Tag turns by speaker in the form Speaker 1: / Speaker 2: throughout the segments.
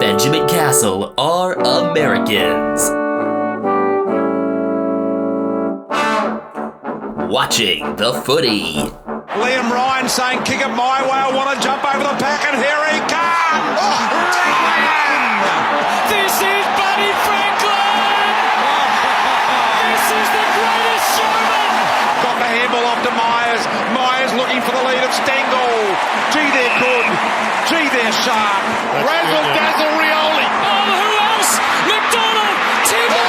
Speaker 1: Benjamin Castle are Americans. Watching the footy.
Speaker 2: Liam Ryan saying, kick it my way, I want to jump over the pack, and here he comes! Ryan!
Speaker 3: This is Buddy Franklin! This is the greatest showman!
Speaker 2: Got the handball off to Myers. Myers looking for the lead of Stengel. Gee, they're good. Gee, they're sharp. Razzle dazzle Rioli.
Speaker 3: Oh, who else? McDonald! Timber!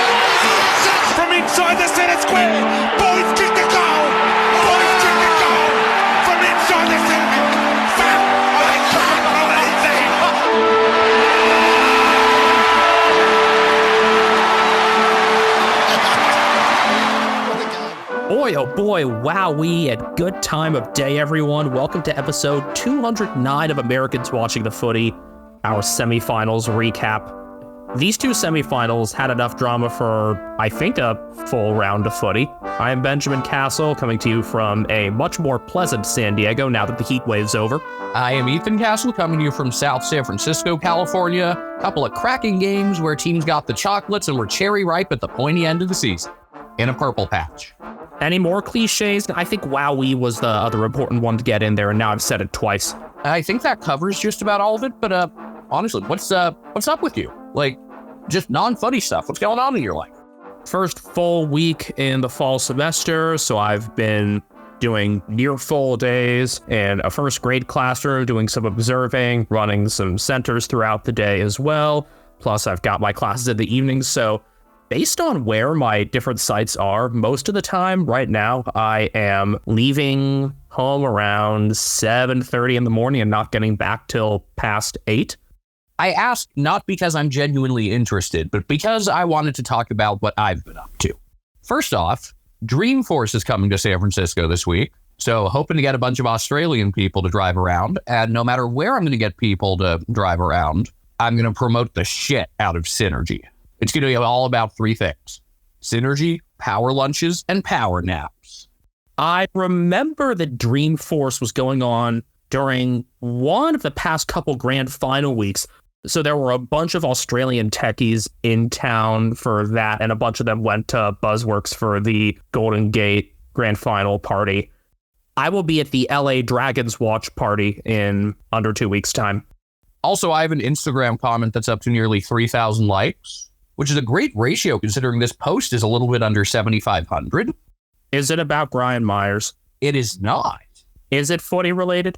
Speaker 2: From inside the centre square. Boys kick the goal. Boys kick the goal. From inside the centre. Foul. I can't believe that.
Speaker 4: Boy, oh boy, wowee, and good time of day, everyone. Welcome to episode 209 of Americans Watching the Footy, our semifinals recap. These two semifinals had enough drama for, I think, a full round of footy. I am Benjamin Castle, coming to you from a much more pleasant San Diego now that the heat wave's over.
Speaker 5: I am Ethan Castle, coming to you from South San Francisco, California. A couple of cracking games where teams got the chocolates and were cherry ripe at the pointy end of the season. In a purple patch.
Speaker 4: Any more cliches? I think wowee was the other important one to get in there, and now I've said it twice.
Speaker 5: I think that covers just about all of it, but honestly, what's up with you? Like, just non-funny stuff. What's going on in your life?
Speaker 4: First full week in the fall semester, so I've been doing near full days in a first grade classroom, doing some observing, running some centers throughout the day as well. Plus, I've got my classes in the evenings, so based on where my different sites are, most of the time right now, I am leaving home around 7:30 in the morning and not getting back till past 8.
Speaker 5: I asked not because I'm genuinely interested, but because I wanted to talk about what I've been up to. First off, Dreamforce is coming to San Francisco this week, so hoping to get a bunch of Australian people to drive around, and no matter where I'm going to get people to drive around, I'm going to promote the shit out of Synergy. It's going to be all about three things: Synergy, power lunches, and power naps.
Speaker 4: I remember that Dreamforce was going on during one of the past couple grand final weeks. So there were a bunch of Australian techies in town for that, and a bunch of them went to Buzzworks for the Golden Gate grand final party. I will be at the LA Dragons watch party in under 2 weeks' time.
Speaker 5: Also, I have an Instagram comment that's up to nearly 3,000 likes, which is a great ratio considering this post is a little bit under 7,500.
Speaker 4: Is it about Brian Myers?
Speaker 5: It is not.
Speaker 4: Is it footy related?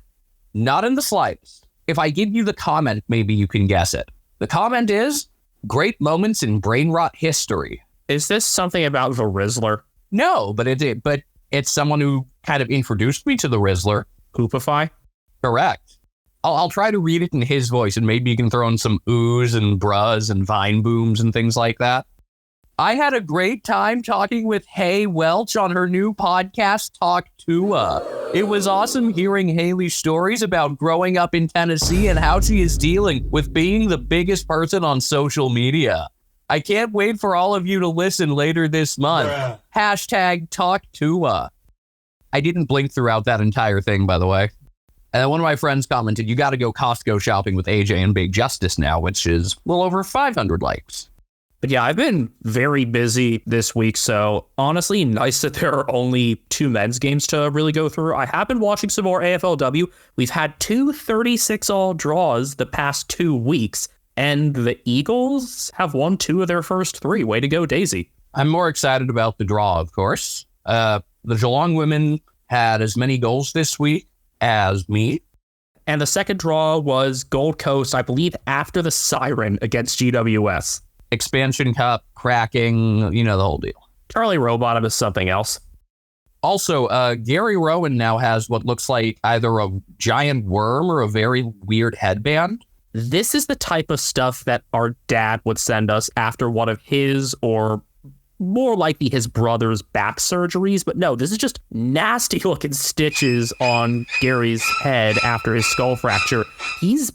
Speaker 5: Not in the slightest. If I give you the comment, maybe you can guess it. The comment is, great moments in brain rot history.
Speaker 4: Is this something about the Rizzler?
Speaker 5: No, but it's someone who kind of introduced me to the Rizzler.
Speaker 4: Hoopify?
Speaker 5: Correct. I'll try to read it in his voice, and maybe you can throw in some oohs and bruhs and vine booms and things like that. I had a great time talking with Hay Welch on her new podcast, Talk Tua. It was awesome hearing Haley's stories about growing up in Tennessee and how she is dealing with being the biggest person on social media. I can't wait for all of you to listen later this month. Hashtag Talk Tua. I didn't blink throughout that entire thing, by the way. And one of my friends commented, you got to go Costco shopping with AJ and Big Justice now, which is well over 500 likes.
Speaker 4: But yeah, I've been very busy this week, so honestly, nice that there are only 2 men's games to really go through. I have been watching some more AFLW. We've had 2 36-all draws the past 2 weeks, and the Eagles have won 2 of their first 3. Way to go, Daisy.
Speaker 5: I'm more excited about the draw, of course. The Geelong women had as many goals this week as me.
Speaker 4: And the second draw was Gold Coast, I believe, after the siren against GWS.
Speaker 5: Expansion Cup, cracking, the whole deal.
Speaker 4: Charlie Rowbottom is something else.
Speaker 5: Also, Gary Rowan now has what looks like either a giant worm or a very weird headband.
Speaker 4: This is the type of stuff that our dad would send us after one of his, or more likely his brother's, back surgeries. But no, this is just nasty looking stitches on Gary's head after his skull fracture. He's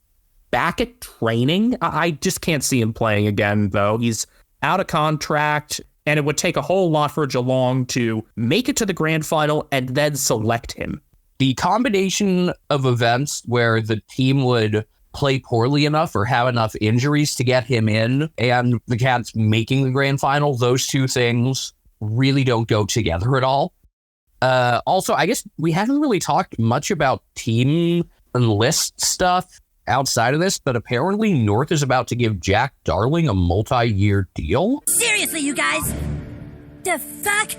Speaker 4: back at training. I just can't see him playing again, though. He's out of contract, and it would take a whole lot for Geelong to make it to the grand final and then select him.
Speaker 5: The combination of events where the team would play poorly enough or have enough injuries to get him in, and the Cats making the grand final, those two things really don't go together at all. Also, I guess we haven't really talked much about team and list stuff outside of this, but apparently North is about to give Jack Darling a multi-year deal.
Speaker 6: Seriously, you guys? The fuck?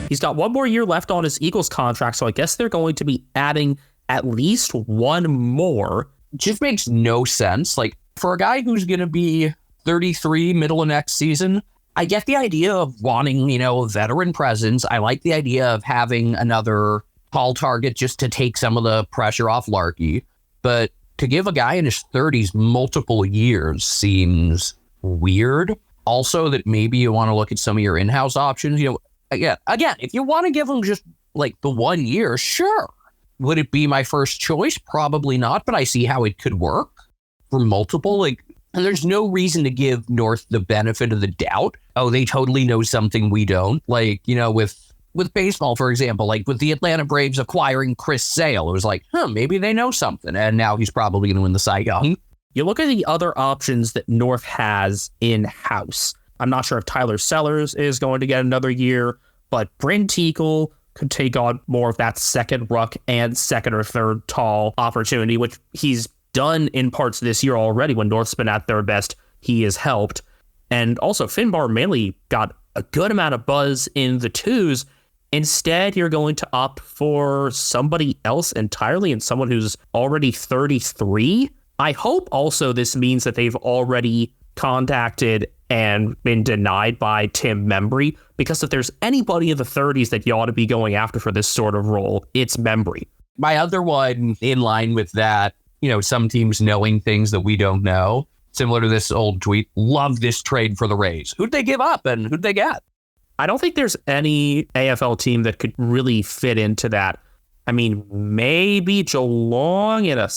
Speaker 4: He's got one more year left on his Eagles contract, so I guess they're going to be adding at least one more.
Speaker 5: Just makes no sense. Like, for a guy who's going to be 33 middle of next season, I get the idea of wanting, veteran presence. I like the idea of having another tall target just to take some of the pressure off Larky. But to give a guy in his 30s multiple years seems weird. Also, that maybe you want to look at some of your in-house options. Again, if you want to give him just like the 1 year, sure. Would it be my first choice? Probably not, but I see how it could work for multiple. And there's no reason to give North the benefit of the doubt. Oh, they totally know something we don't. With baseball, for example, like with the Atlanta Braves acquiring Chris Sale, it was like, maybe they know something. And now he's probably going to win the Cy Young.
Speaker 4: You look at the other options that North has in-house. I'm not sure if Tyler Sellers is going to get another year, but Bryn Teakle could take on more of that second ruck and second or third tall opportunity, which he's done in parts this year already. When North's been at their best, he has helped. And also, Finbar mainly got a good amount of buzz in the twos. Instead, you're going to opt for somebody else entirely, and someone who's already 33. I hope also this means that they've already contacted and been denied by Tim Membry, because if there's anybody in the 30s that you ought to be going after for this sort of role, it's Membry.
Speaker 5: My other one in line with that, some teams knowing things that we don't know, similar to this old tweet, love this trade for the Rays. Who'd they give up and who'd they get?
Speaker 4: I don't think there's any AFL team that could really fit into that. I mean, maybe Geelong in a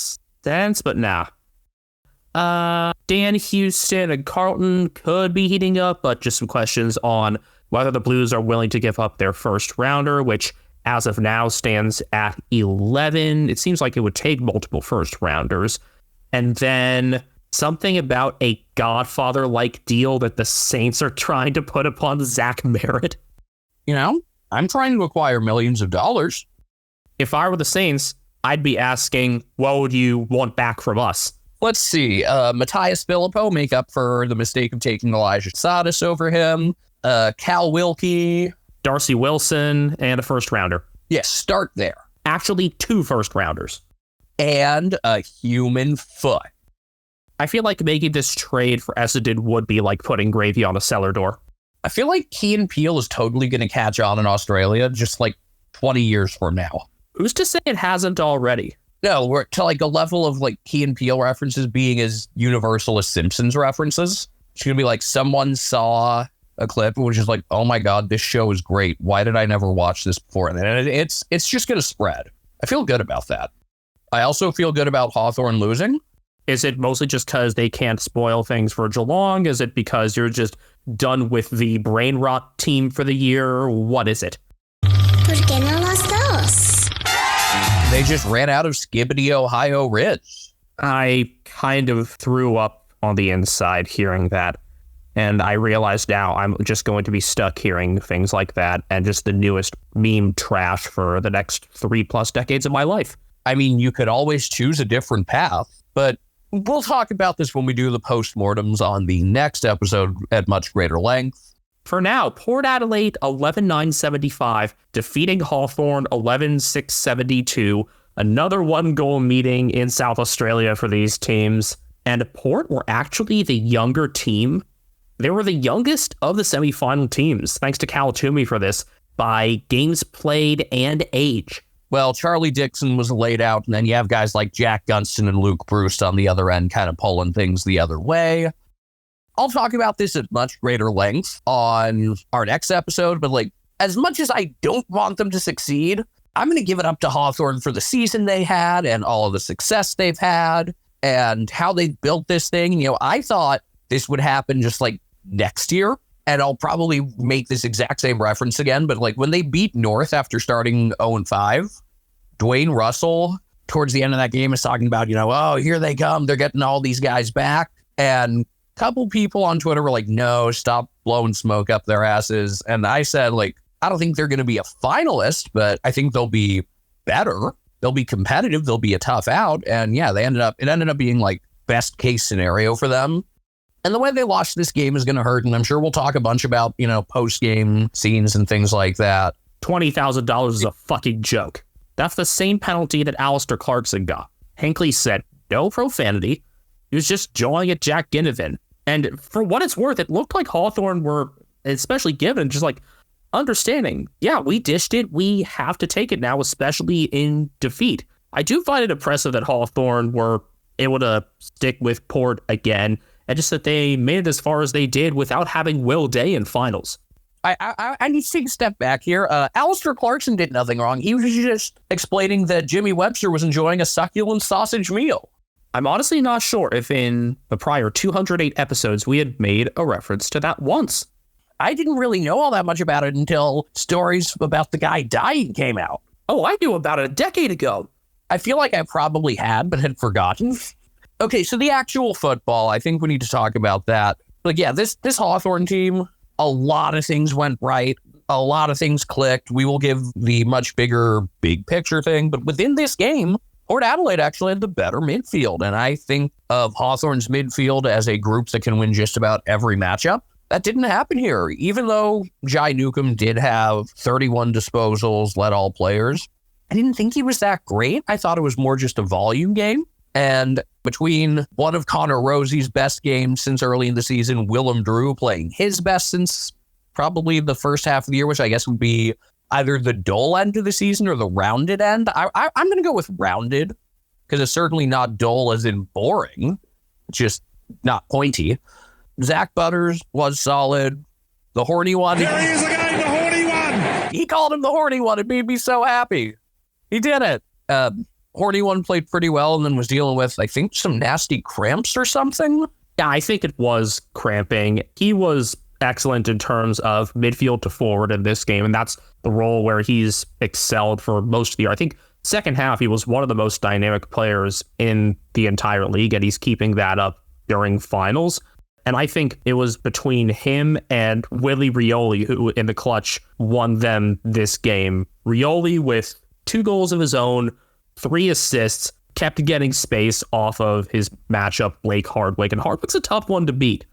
Speaker 4: sense, but nah. Dan Houston and Carlton could be heating up, but just some questions on whether the Blues are willing to give up their first rounder, which as of now stands at 11. It seems like it would take multiple first rounders. And then something about a Godfather-like deal that the Saints are trying to put upon Zach Merritt.
Speaker 5: I'm trying to acquire millions of dollars.
Speaker 4: If I were the Saints, I'd be asking, what would you want back from us?
Speaker 5: Let's see. Matthias Filippo make up for the mistake of taking Elijah Sadas over him. Cal Wilkie.
Speaker 4: Darcy Wilson, and a first rounder.
Speaker 5: Yes, start there.
Speaker 4: Actually, 2 first rounders.
Speaker 5: And a human foot.
Speaker 4: I feel like making this trade for Essendon would be like putting gravy on a cellar door.
Speaker 5: I feel like Key and Peele is totally going to catch on in Australia just like 20 years from now.
Speaker 4: Who's to say it hasn't already?
Speaker 5: No, we're to like a level of like Key and Peele references being as universal as Simpsons references. It's going to be like someone saw a clip and was just like, oh my God, this show is great. Why did I never watch this before? And it's just going to spread. I feel good about that. I also feel good about Hawthorn losing.
Speaker 4: Is it mostly just because they can't spoil things for Geelong? Is it because you're just done with the brain rot team for the year? What is it?
Speaker 6: ¿Por qué no los dos?
Speaker 5: They just ran out of Skibbity, Ohio Ridge.
Speaker 4: I kind of threw up on the inside hearing that. And I realize now I'm just going to be stuck hearing things like that and just the newest meme trash for the next 3+ decades of my life.
Speaker 5: I mean, you could always choose a different path, but we'll talk about this when we do the postmortems on the next episode at much greater length.
Speaker 4: For now, Port Adelaide 11-9-75, defeating Hawthorn 11-6-72. Another 1-goal meeting in South Australia for these teams. And Port were actually the younger team. They were the youngest of the semi-final teams, thanks to Cal Toomey for this, by games played and age.
Speaker 5: Well, Charlie Dixon was laid out, and then you have guys like Jack Gunston and Luke Bruce on the other end kind of pulling things the other way. I'll talk about this at much greater length on our next episode, but like, as much as I don't want them to succeed, I'm going to give it up to Hawthorn for the season they had and all of the success they've had and how they built this thing. I thought this would happen just like next year, and I'll probably make this exact same reference again, but like when they beat North after starting 0-5, Dwayne Russell towards the end of that game is talking about, oh, here they come. They're getting all these guys back. And a couple people on Twitter were like, no, stop blowing smoke up their asses. And I said, like, I don't think they're going to be a finalist, but I think they'll be better. They'll be competitive. They'll be a tough out. And yeah, it ended up being like best case scenario for them. And the way they lost this game is going to hurt. And I'm sure we'll talk a bunch about, post-game scenes and things like that.
Speaker 4: $20,000 is a fucking joke. That's the same penalty that Alistair Clarkson got. Hinckley said no profanity. He was just jawing at Jack Ginnivan. And for what it's worth, it looked like Hawthorn were, especially Given, just like understanding, yeah, we dished it. We have to take it now, especially in defeat. I do find it impressive that Hawthorn were able to stick with Port again, and just that they made it as far as they did without having Will Day in finals.
Speaker 5: I need to take a step back here. Alistair Clarkson did nothing wrong. He was just explaining that Jimmy Webster was enjoying a succulent sausage meal.
Speaker 4: I'm honestly not sure if in the prior 208 episodes we had made a reference to that once.
Speaker 5: I didn't really know all that much about it until stories about the guy dying came out.
Speaker 4: Oh, I knew about it a decade ago.
Speaker 5: I feel like I probably had, but had forgotten. Okay, so the actual football, I think we need to talk about that. Like, yeah, this Hawthorn team, a lot of things went right. A lot of things clicked. We will give the much bigger, big picture thing. But within this game, Port Adelaide actually had the better midfield. And I think of Hawthorn's midfield as a group that can win just about every matchup. That didn't happen here. Even though Jai Newcomb did have 31 disposals, led all players, I didn't think he was that great. I thought it was more just a volume game. And between one of Connor Rosie's best games since early in the season, Willem Drew playing his best since probably the first half of the year, which I guess would be either the dull end of the season or the rounded end. I'm going to go with rounded because it's certainly not dull as in boring. It's just not pointy. Zach Butters was solid. The horny one.
Speaker 2: Here he is again, the horny one.
Speaker 5: He called him the horny one. It made me so happy. He did it. Horny one played pretty well and then was dealing with, I think, some nasty cramps or something.
Speaker 4: Yeah, I think it was cramping. He was excellent in terms of midfield to forward in this game, and that's the role where he's excelled for most of the year. I think second half, he was one of the most dynamic players in the entire league, and he's keeping that up during finals. And I think it was between him and Willie Rioli, who in the clutch won them this game. Rioli with 2 goals of his own, 3 assists, kept getting space off of his matchup, Blake Hardwick. And Hardwick's a tough one to beat.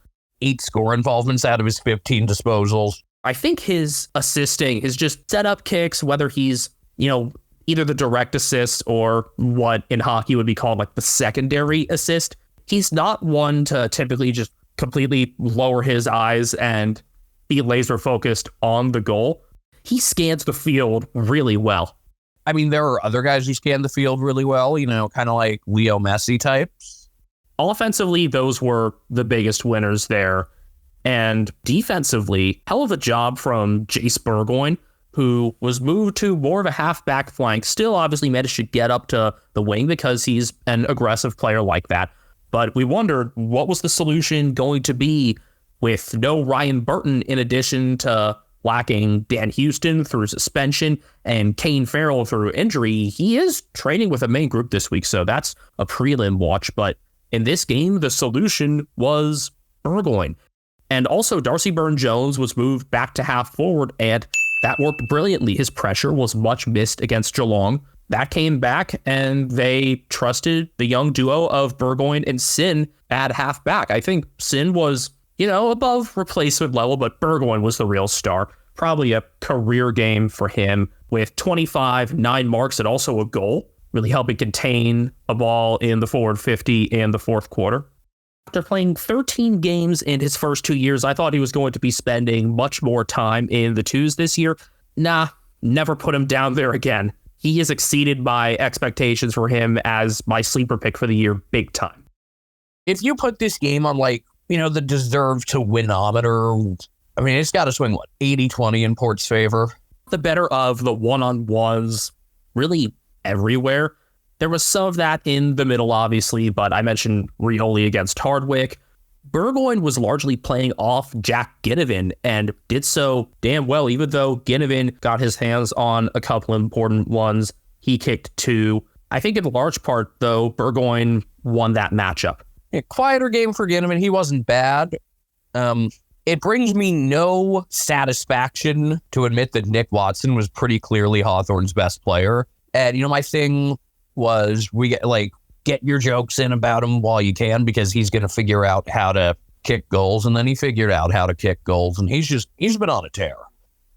Speaker 5: 8 score involvements out of his 15 disposals.
Speaker 4: I think his assisting, his just setup kicks, whether he's, either the direct assist or what in hockey would be called like the secondary assist, he's not one to typically just completely lower his eyes and be laser focused on the goal. He scans the field really well.
Speaker 5: I mean, there are other guys who scan the field really well, kind of like Leo Messi types.
Speaker 4: Offensively, those were the biggest winners there. And defensively, hell of a job from Jace Burgoyne, who was moved to more of a half-back flank, still obviously managed to get up to the wing because he's an aggressive player like that. But we wondered, what was the solution going to be with no Ryan Burton, in addition to lacking Dan Houston through suspension and Kane Farrell through injury? He is training with a main group this week, so that's a prelim watch. But in this game, the solution was Burgoyne. And also, Darcy Byrne-Jones was moved back to half forward, and that worked brilliantly. His pressure was much missed against Geelong. That came back, and they trusted the young duo of Burgoyne and Sin at halfback. I think Sin was, above replacement level, but Burgoyne was the real star. Probably a career game for him with 25, 9 marks, and also a goal, really helping contain a ball in the forward 50 in the fourth quarter. After playing 13 games in his first 2 years, I thought he was going to be spending much more time in the twos this year. Nah, never put him down there again. He has exceeded my expectations for him as my sleeper pick for the year big time.
Speaker 5: If you put this game on the deserve to winometer, I mean, it's got to swing, 80-20 in Port's favor.
Speaker 4: The better of the one-on-ones really everywhere. There was some of that in the middle, obviously, but I mentioned Rioli against Hardwick. Burgoyne was largely playing off Jack Ginnivan and did so damn well, even though Ginnivan got his hands on a couple important ones. He kicked 2. I think in large part, though, Burgoyne won that matchup.
Speaker 5: A quieter game for Ginnivan. He wasn't bad. It brings me no satisfaction to admit that Nick Watson was pretty clearly Hawthorne's best player. And, my thing was get your jokes in about him while you can, because he's going to figure out how to kick goals. And then he figured out how to kick goals, and he's been on a tear.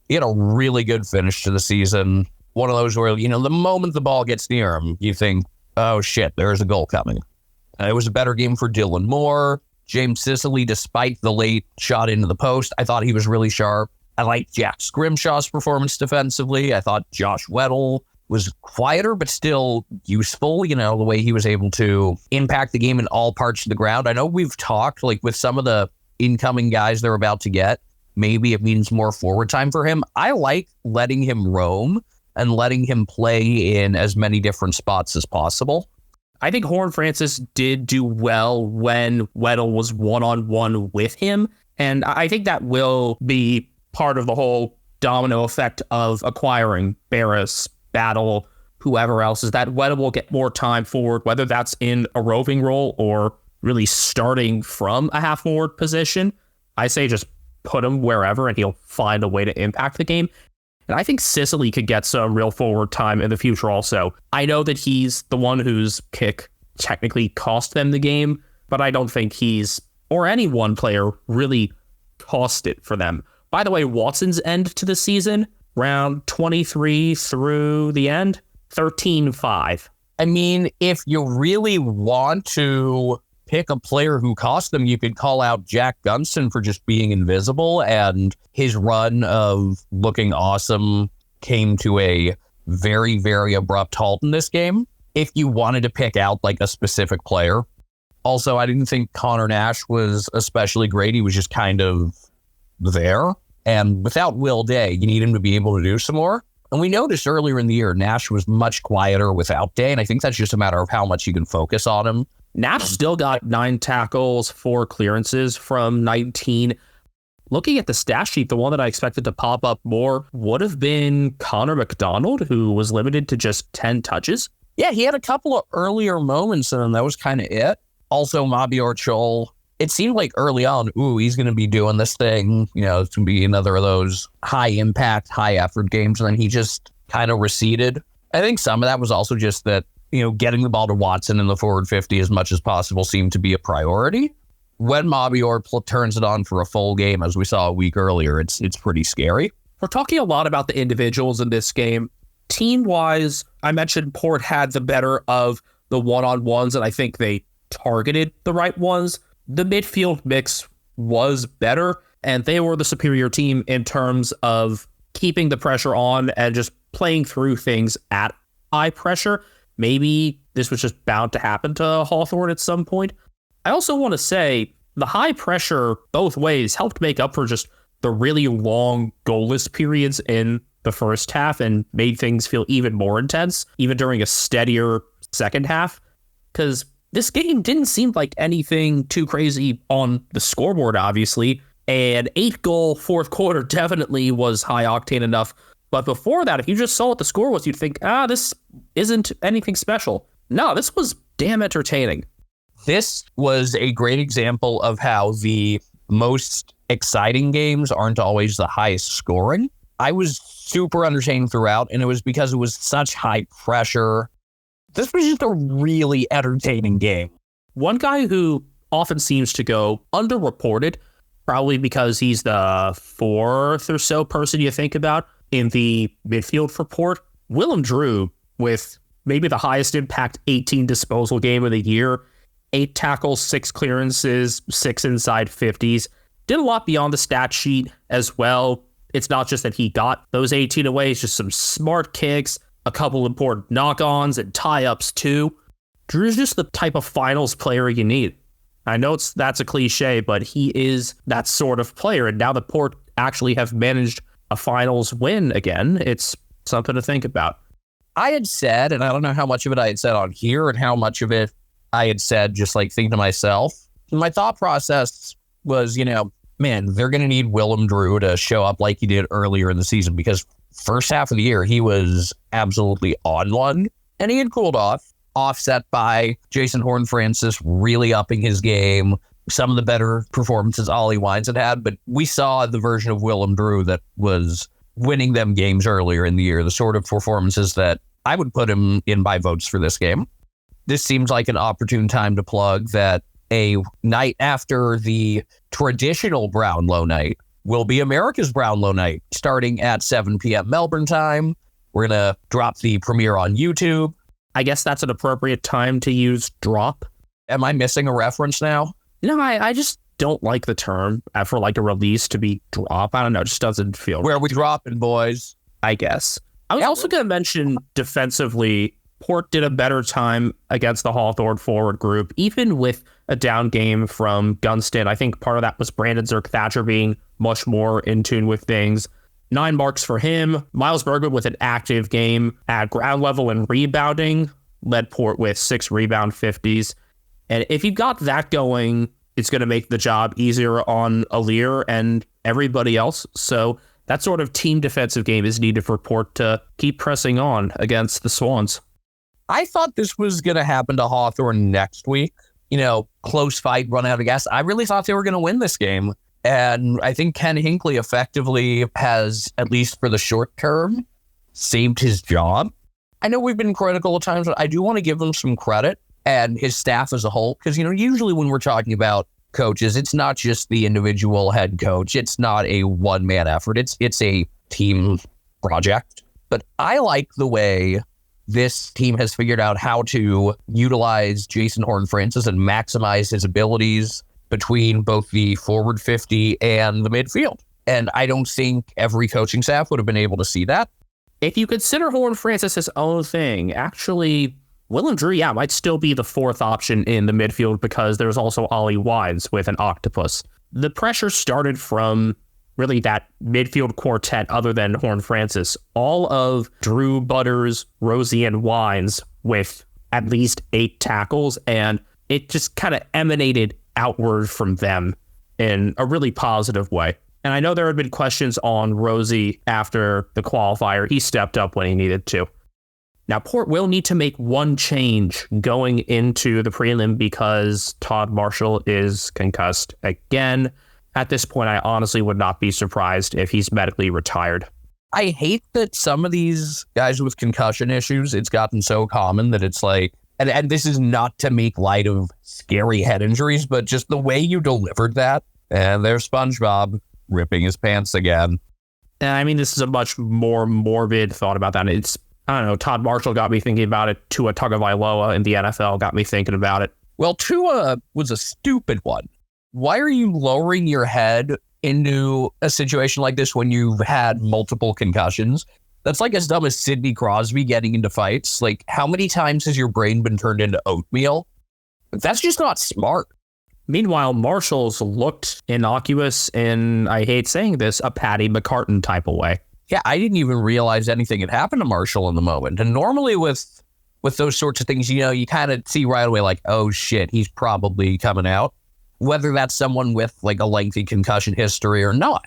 Speaker 5: He had a really good finish to the season. One of those where, the moment the ball gets near him, you think, oh shit, there's a goal coming. It was a better game for Dylan Moore. James Sicily, despite the late shot into the post, I thought he was really sharp. I liked Jack Scrimshaw's performance defensively. I thought Josh Weddle was quieter, but still useful, the way he was able to impact the game in all parts of the ground. I know we've talked, with some of the incoming guys they're about to get, maybe it means more forward time for him. I like letting him roam and letting him play in as many different spots as possible.
Speaker 4: I think Horne-Francis did do well when Weddle was one-on-one with him. And I think that will be part of the whole domino effect of acquiring Barris, Battle, whoever else, is that Weddle will get more time forward, whether that's in a roving role or really starting from a half-forward position. I say just put him wherever and he'll find a way to impact the game. And I think Sicily could get some real forward time in the future also. I know that he's the one whose kick technically cost them the game, but I don't think he's, or any one player, really cost it for them. By the way, Watson's end to the season, round 23 through the end, 13-5.
Speaker 5: I mean, if you really want to pick a player who cost them, you could call out Jack Gunston for just being invisible, and his run of looking awesome came to a very, very abrupt halt in this game. If you wanted to pick out a specific player. Also, I didn't think Connor Nash was especially great. He was just kind of there. And without Will Day, you need him to be able to do some more. And we noticed earlier in the year, Nash was much quieter without Day, and I think that's just a matter of how much you can focus on him.
Speaker 4: Nash still got 9 tackles, 4 clearances from 19. Looking at the stat sheet, the one that I expected to pop up more would have been Connor McDonald, who was limited to just 10 touches.
Speaker 5: Yeah, he had a couple of earlier moments, and that was kind of it. Also, Mabior Chol, it seemed like early on, he's going to be doing this thing. It's going to be another of those high-impact, high-effort games, and then he just kind of receded. I think some of that was also just that, getting the ball to Watson in the forward 50 as much as possible seemed to be a priority. When Mabior turns it on for a full game, as we saw a week earlier, it's pretty scary.
Speaker 4: We're talking a lot about the individuals in this game. Team-wise, I mentioned Port had the better of the one-on-ones, and I think they targeted the right ones. The midfield mix was better, and they were the superior team in terms of keeping the pressure on and just playing through things at high pressure. Maybe this was just bound to happen to Hawthorne at some point. I also want to say the high pressure both ways helped make up for just the really long goalless periods in the first half and made things feel even more intense, even during a steadier second half. Because this game didn't seem like anything too crazy on the scoreboard, obviously. An 8-goal fourth quarter definitely was high octane enough. But before that, if you just saw what the score was, you'd think, this isn't anything special. No, this was damn entertaining.
Speaker 5: This was a great example of how the most exciting games aren't always the highest scoring. I was super entertained throughout, and it was because it was such high pressure. This was just a really entertaining game.
Speaker 4: One guy who often seems to go underreported, probably because he's the 4th or so person you think about in the midfield for Port, Willem Drew, with maybe the highest impact 18 disposal game of the year, 8 tackles, 6 clearances, 6 inside 50s, did a lot beyond the stat sheet as well. It's not just that he got those 18 away, it's just some smart kicks, a couple important knock-ons and tie-ups too. Drew's just the type of finals player you need. I know that's a cliche, but he is that sort of player. And now that Port actually have managed a finals win again, it's something to think about.
Speaker 5: I had said, and I don't know how much of it I had said on here and how much of it I had said just thinking to myself. My thought process was, man, they're going to need Willem Drew to show up like he did earlier in the season, because first half of the year, he was absolutely on one. And he had cooled off, offset by Jason Horn-Francis really upping his game. Some of the better performances Ollie Wines had, but we saw the version of Willem Drew that was winning them games earlier in the year, the sort of performances that I would put him in by votes for this game. This seems like an opportune time to plug that a night after the traditional Brownlow night will be America's Brownlow night, starting at 7 p.m. Melbourne time. We're going to drop the premiere on YouTube.
Speaker 4: I guess that's an appropriate time to use drop.
Speaker 5: Am I missing a reference now?
Speaker 4: No, I just don't like the term for like a release to be drop. I don't know. It just doesn't feel
Speaker 5: Where are we dropping, boys?
Speaker 4: I guess. I was also going to mention defensively, Port did a better time against the Hawthorn forward group, even with a down game from Gunston. I think part of that was Brandon Zerk-Thatcher being much more in tune with things. 9 marks for him. Miles Bergman with an active game at ground level and rebounding, led Port with 6 rebound 50s. And if you've got that going, it's going to make the job easier on Alir and everybody else. So that sort of team defensive game is needed for Port to keep pressing on against the Swans.
Speaker 5: I thought this was going to happen to Hawthorn next week. Close fight, run out of gas. I really thought they were going to win this game. And I think Ken Hinckley effectively has, at least for the short term, saved his job. I know we've been critical at times, but I do want to give them some credit and his staff as a whole. Because, usually when we're talking about coaches, it's not just the individual head coach. It's not a one-man effort. It's a team project. But I like the way this team has figured out how to utilize Jason Horn-Francis and maximize his abilities between both the forward 50 and the midfield. And I don't think every coaching staff would have been able to see that.
Speaker 4: If you consider Horn-Francis his own thing, actually, Willem Drew, might still be the 4th option in the midfield because there's also Ollie Wines with an octopus. The pressure started from really that midfield quartet other than Horn-Francis. All of Drew, Butters, Rosie, and Wines with at least 8 tackles, and it just kind of emanated outward from them in a really positive way. And I know there had been questions on Rosie after the qualifier. He stepped up when he needed to. Now, Port will need to make one change going into the prelim because Todd Marshall is concussed again. At this point, I honestly would not be surprised if he's medically retired.
Speaker 5: I hate that some of these guys with concussion issues, it's gotten so common that it's like, and this is not to make light of scary head injuries, but just the way you delivered that, and there's SpongeBob ripping his pants again.
Speaker 4: And I mean, this is a much more morbid thought about that. I don't know, Todd Marshall got me thinking about it. Tua Tagovailoa in the NFL got me thinking about it.
Speaker 5: Well, Tua was a stupid one. Why are you lowering your head into a situation like this when you've had multiple concussions? That's like as dumb as Sidney Crosby getting into fights. Like, how many times has your brain been turned into oatmeal? That's just not smart.
Speaker 4: Meanwhile, Marshall's looked innocuous in, I hate saying this, a Paddy McCartan type of way.
Speaker 5: Yeah, I didn't even realize anything had happened to Marshall in the moment. And normally with those sorts of things, you kind of see right away like, oh shit, he's probably coming out. Whether that's someone with like a lengthy concussion history or not.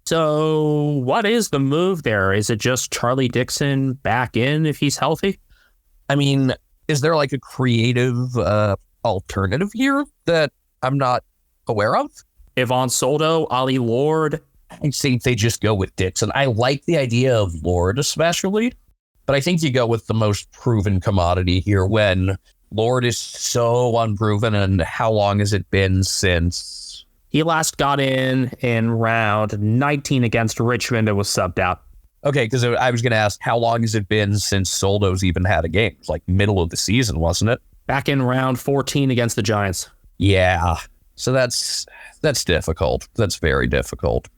Speaker 4: So what is the move there? Is it just Charlie Dixon back in if he's healthy?
Speaker 5: I mean, is there like a creative alternative here that I'm not aware of?
Speaker 4: Yvonne Soldo, Ollie Lord.
Speaker 5: I think they just go with Dixon. I like the idea of Lord especially, but I think you go with the most proven commodity here when Lord is so unproven. And how long has it been since
Speaker 4: he last got in round 19 against Richmond and was subbed out?
Speaker 5: Okay, because I was going to ask, how long has it been since Soldo's even had a game? It's like middle of the season, wasn't it?
Speaker 4: Back in round 14 against the Giants.
Speaker 5: Yeah, so that's difficult. That's very difficult.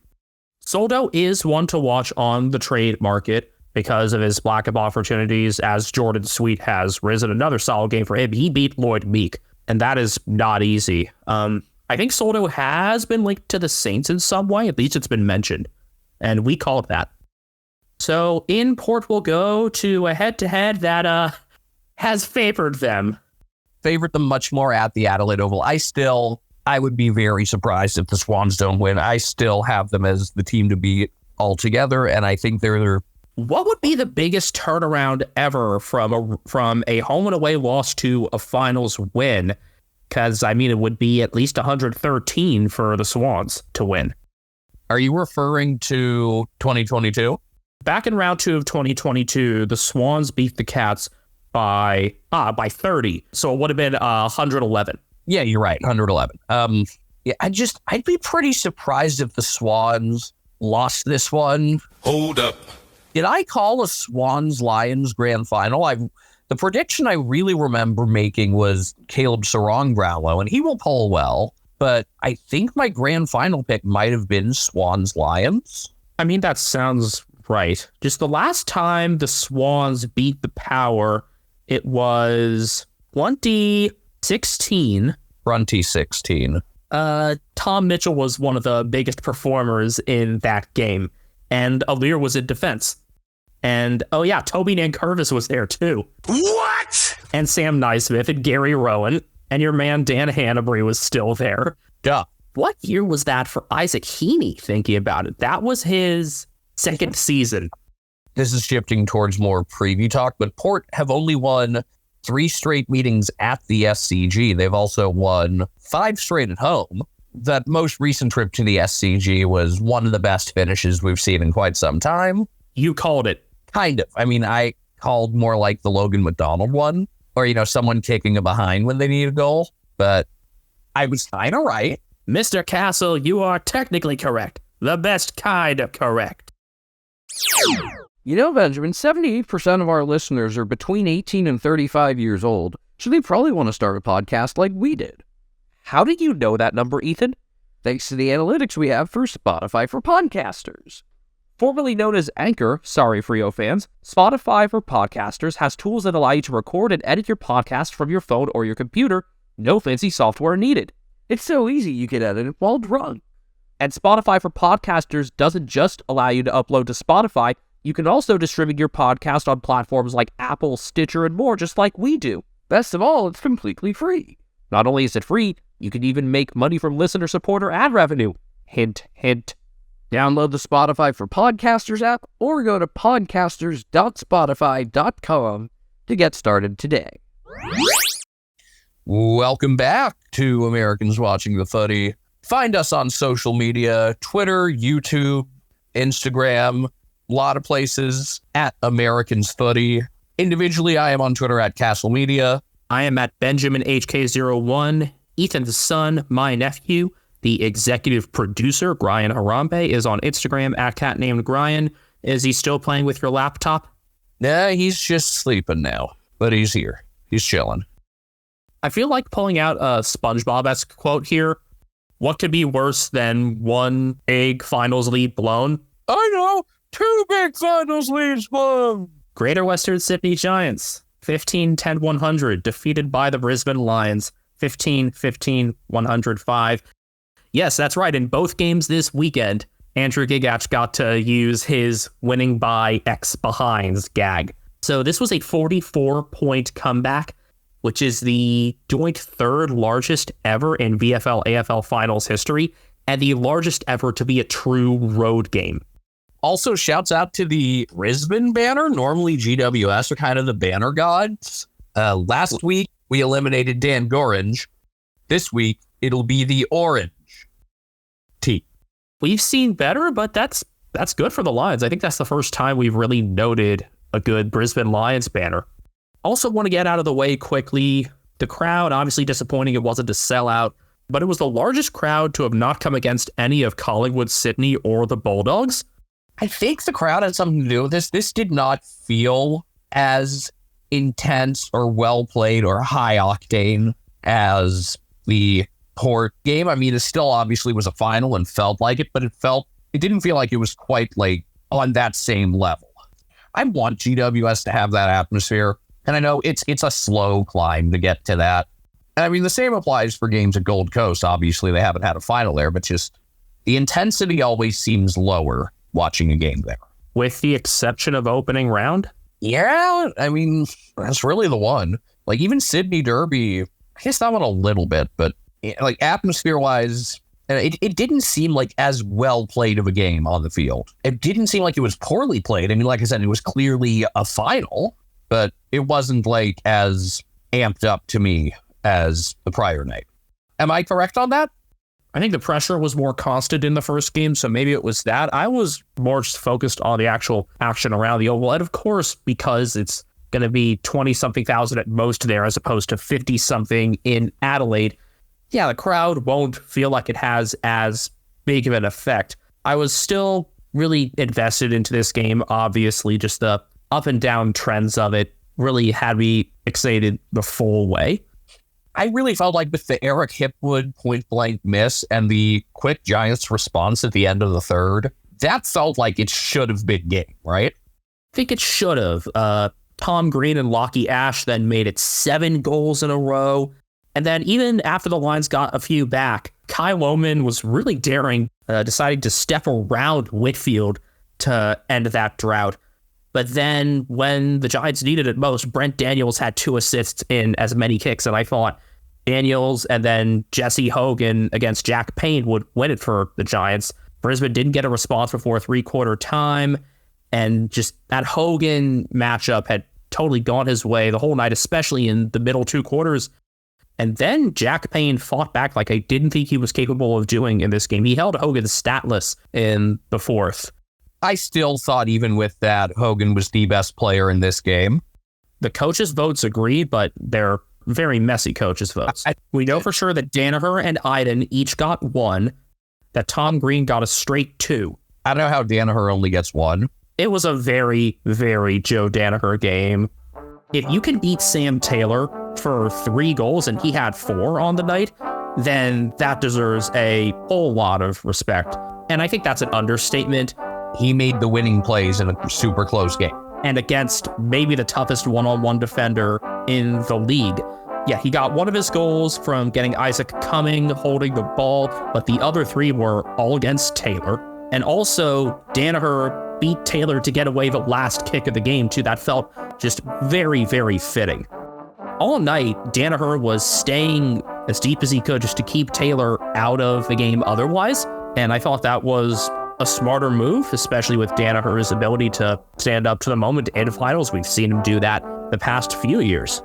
Speaker 4: Soldo is one to watch on the trade market because of his lack of opportunities as Jordan Sweet has risen. Another solid game for him. He beat Lloyd Meek, and that is not easy. I think Soldo has been linked to the Saints in some way. At least it's been mentioned, and we call it that. So in Port, we'll go to a head-to-head that has favored them.
Speaker 5: Favored them much more at the Adelaide Oval. I would be very surprised if the Swans don't win. I still have them as the team to beat altogether, and I think they're
Speaker 4: What would be the biggest turnaround ever from a home and away loss to a finals win? Because, I mean, it would be at least 113 for the Swans to win.
Speaker 5: Are you referring to 2022?
Speaker 4: Back in round 2 of 2022, the Swans beat the Cats by 30. So it would have been 111.
Speaker 5: Yeah, you're right. 111. Yeah, I'd be pretty surprised if the Swans lost this one.
Speaker 2: Hold up.
Speaker 5: Did I call a Swans-Lions grand final? The prediction I really remember making was Caleb Sarong-Browlow, and he will poll well, but I think my grand final pick might have been Swans-Lions.
Speaker 4: I mean, that sounds right. Just the last time the Swans beat the Power, it was 2016.
Speaker 5: 2016.
Speaker 4: Tom Mitchell was one of the biggest performers in that game, and Alir was in defense. And, oh yeah, Toby Nankervis was there too.
Speaker 2: What?
Speaker 4: And Sam Naismith and Gary Rowan, and your man Dan Hanbury was still there.
Speaker 5: Duh.
Speaker 4: What year was that for Isaac Heaney, thinking about it? That was his second season.
Speaker 5: This is shifting towards more preview talk, but Port have only won 3 straight meetings at the SCG. They've also won 5 straight at home. That most recent trip to the SCG was one of the best finishes we've seen in quite some time.
Speaker 4: You called it.
Speaker 5: Kind of. I mean, I called more like the Logan McDonald one, or, someone kicking a behind when they need a goal, but I was kind of right.
Speaker 4: Mr. Castle, you are technically correct. The best kind of correct.
Speaker 7: Benjamin, 78% of our listeners are between 18 and 35 years old, so they probably want to start a podcast like we did. How did you know that number, Ethan? Thanks to the analytics we have for Spotify for Podcasters. Formerly known as Anchor, sorry Frio fans, Spotify for Podcasters has tools that allow you to record and edit your podcast from your phone or your computer. No fancy software needed. It's so easy you can edit it while drunk. And Spotify for Podcasters doesn't just allow you to upload to Spotify, you can also distribute your podcast on platforms like Apple, Stitcher, and more, just like we do. Best of all, it's completely free. Not only is it free, you can even make money from listener support or ad revenue. Hint, hint. Download the Spotify for Podcasters app or go to podcasters.spotify.com to get started today.
Speaker 5: Welcome back to Americans Watching the Footy. Find us on social media, Twitter, YouTube, Instagram, a lot of places at Americans Footy. Individually, I am on Twitter at Castle Media.
Speaker 4: I am at Benjamin HK01. Ethan the son, my nephew, the executive producer, Brian Harambe, is on Instagram at @catnamedGryan. Is he still playing with your laptop?
Speaker 5: Nah, he's just sleeping now, but he's here. He's chilling.
Speaker 4: I feel like pulling out a SpongeBob-esque quote here. What could be worse than one big finals lead blown?
Speaker 5: I know! 2 big finals leads blown!
Speaker 4: Greater Western Sydney Giants, 15-10-100, defeated by the Brisbane Lions, 15-15-105. Yes, that's right. In both games this weekend, Andrew Gigach got to use his winning by X behinds gag. So this was a 44-point comeback, which is the joint 3rd largest ever in VFL AFL finals history, and the largest ever to be a true road game.
Speaker 5: Also, shouts out to the Brisbane banner. Normally, GWS are kind of the banner gods. Last week, we eliminated Dan Gorange. This week, it'll be the Orange T.
Speaker 4: We've seen better, but that's good for the Lions. I think that's the first time we've really noted a good Brisbane Lions banner. Also want to get out of the way quickly. The crowd, obviously disappointing. It wasn't a sellout, but it was the largest crowd to have not come against any of Collingwood, Sydney, or the Bulldogs.
Speaker 5: I think the crowd had something to do with this. This did not feel as intense or well played or high octane as the Port game. I mean, it still obviously was a final and felt like it, but it didn't feel like it was quite like on that same level. I want GWS to have that atmosphere, and I know it's a slow climb to get to that. And I mean, the same applies for games at Gold Coast. Obviously, they haven't had a final there, but just the intensity always seems lower watching a game there.
Speaker 4: With the exception of opening round?
Speaker 5: Yeah, I mean, that's really the one. Like, even Sydney Derby, I guess that one a little bit, but like atmosphere-wise, And it didn't seem like as well played of a game on the field. It didn't seem like it was poorly played. I mean, like I said, it was clearly a final, but it wasn't like as amped up to me as the prior night. Am I correct on that?
Speaker 4: I think the pressure was more constant in the first game, so maybe it was that. I was more just focused on the actual action around the Oval. And of course, because it's going to be 20-something thousand at most there as opposed to 50-something in Adelaide, yeah, the crowd won't feel like it has as big of an effect. I was still really invested into this game, obviously. Just the up and down trends of it really had me excited the full way.
Speaker 5: I really felt like with the Eric Hipwood point-blank miss and the quick Giants response at the end of the third, that felt like it should have been game, right?
Speaker 4: I think it should have. Tom Green and Lockie Ash then made it 7 goals in a row. And then even after the Lions got a few back, Kai Lohman was really daring, deciding to step around Whitfield to end that drought. But then when the Giants needed it most, Brent Daniels had 2 assists in as many kicks. And I thought Daniels and then Jesse Hogan against Jack Payne would win it for the Giants. Brisbane didn't get a response before 3/4 time. And just that Hogan matchup had totally gone his way the whole night, especially in the middle 2 quarters. And then Jack Payne fought back like I didn't think he was capable of doing in this game. He held Hogan statless in the 4th.
Speaker 5: I still thought even with that, Hogan was the best player in this game.
Speaker 4: The coaches' votes agree, but they're very messy coaches' votes. We know for sure that Daniher and Iden each got 1, that Tom Green got a straight 2.
Speaker 5: I don't know how Daniher only gets 1.
Speaker 4: It was a very, very Joe Daniher game. If you can beat Sam Taylor for 3 goals and he had 4 on the night, then that deserves a whole lot of respect. And I think that's an understatement.
Speaker 5: He made the winning plays in a super close game.
Speaker 4: And against maybe the toughest one-on-one defender in the league. Yeah, he got one of his goals from getting Isaac Cumming holding the ball, but the other 3 were all against Taylor. And also, Daniher beat Taylor to get away the last kick of the game, too. That felt just very, very fitting. All night, Daniher was staying as deep as he could just to keep Taylor out of the game otherwise. And I thought that was a smarter move, especially with Daniher's ability to stand up to the moment in finals. We've seen him do that the past few years.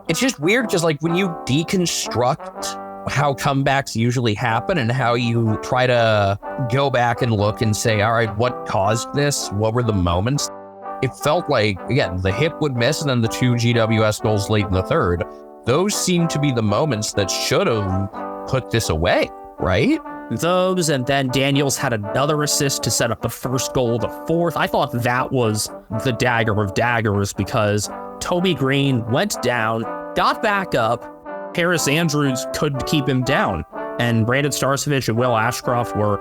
Speaker 5: It's just weird because like when you deconstruct how comebacks usually happen and how you try to go back and look and say, all right, what caused this? What were the moments? It felt like, again, the Hipwood miss and then the 2 GWS goals late in the third. Those seem to be the moments that should have put this away, right?
Speaker 4: Those, and then Daniels had another assist to set up the first goal of the 4th. I thought that was the dagger of daggers because Toby Green went down, got back up. Harris Andrews couldn't keep him down. And Brandon Starcevich and Will Ashcroft were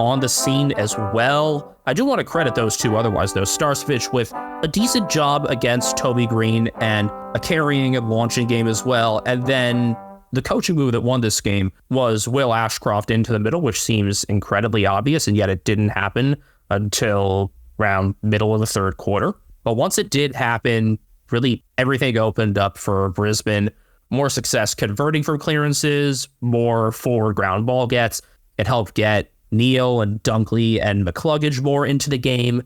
Speaker 4: on the scene as well. I do want to credit those 2 otherwise, though. Starcevich with a decent job against Toby Green and a carrying and launching game as well. And then the coaching move that won this game was Will Ashcroft into the middle, which seems incredibly obvious, and yet it didn't happen until around middle of the 3rd quarter. But once it did happen, really everything opened up for Brisbane. More success converting from clearances, more forward ground ball gets. It helped get Neal and Dunkley and McCluggage more into the game.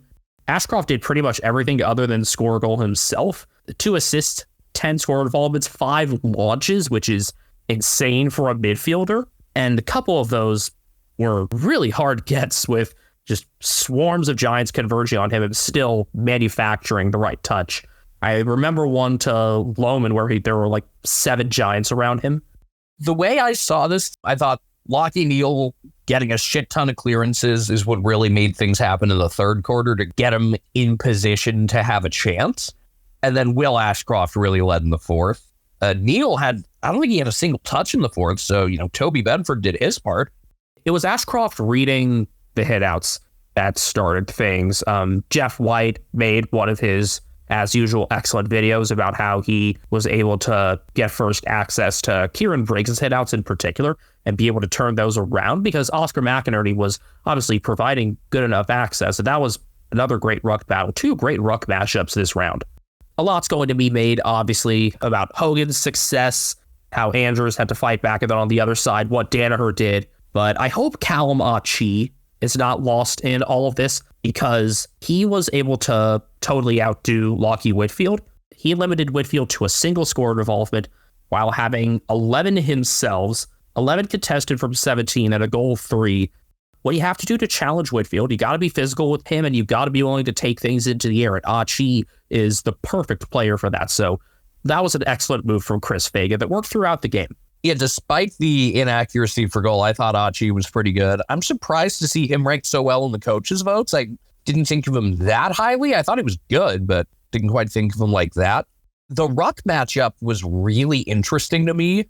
Speaker 4: Ashcroft did pretty much everything other than score a goal himself. 2 assists, 10 score involvements, 5 launches, which is insane for a midfielder. And a couple of those were really hard gets with just swarms of Giants converging on him and still manufacturing the right touch. I remember one to Lohman where there were like 7 Giants around him.
Speaker 5: The way I saw this, I thought Lockie Neal getting a shit ton of clearances is what really made things happen in the 3rd quarter to get him in position to have a chance. And then Will Ashcroft really led in the 4th. Neal I don't think he had a single touch in the 4th. So, Toby Bedford did his part.
Speaker 4: It was Ashcroft reading the hitouts that started things. Jeff White made one of his, as usual, excellent videos about how he was able to get first access to Kieran Briggs' hitouts in particular and be able to turn those around because Oscar McInerney was obviously providing good enough access. And that was another great ruck battle. 2 great ruck matchups this round. A lot's going to be made, obviously, about Hogan's success, how Andrews had to fight back, and then on the other side, what Daniher did. But I hope Callum Achi is not lost in all of this because he was able to totally outdo Lachie Whitfield. He limited Whitfield to a single score involvement while having 11 himself, 11 contested from 17 and a goal 3. What you have to do to challenge Whitfield, you got to be physical with him and you've got to be willing to take things into the air. And Achi is the perfect player for that. So that was an excellent move from Chris Fagan that worked throughout the game.
Speaker 5: Yeah, despite the inaccuracy for goal, I thought Achi was pretty good. I'm surprised to see him ranked so well in the coaches' votes. I didn't think of him that highly. I thought he was good, but didn't quite think of him like that. The ruck matchup was really interesting to me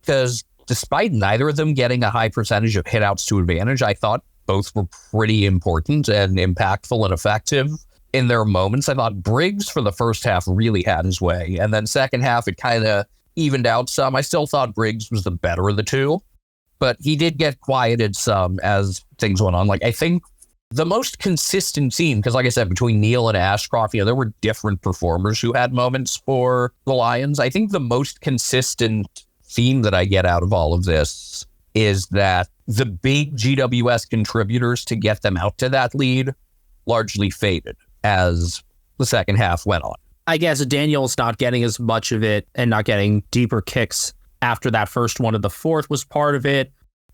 Speaker 5: because despite neither of them getting a high percentage of hitouts to advantage, I thought both were pretty important and impactful and effective in their moments. I thought Briggs for the first half really had his way, and then second half it kind of evened out some. I still thought Briggs was the better of the two, but he did get quieted some as things went on. Like, I think the most consistent team, because like I said, between Neil and Ashcroft, there were different performers who had moments for the Lions. I think the most consistent theme that I get out of all of this is that the big GWS contributors to get them out to that lead largely faded as the second half went on.
Speaker 4: I guess Daniel's not getting as much of it and not getting deeper kicks after that first one of the fourth was part of it.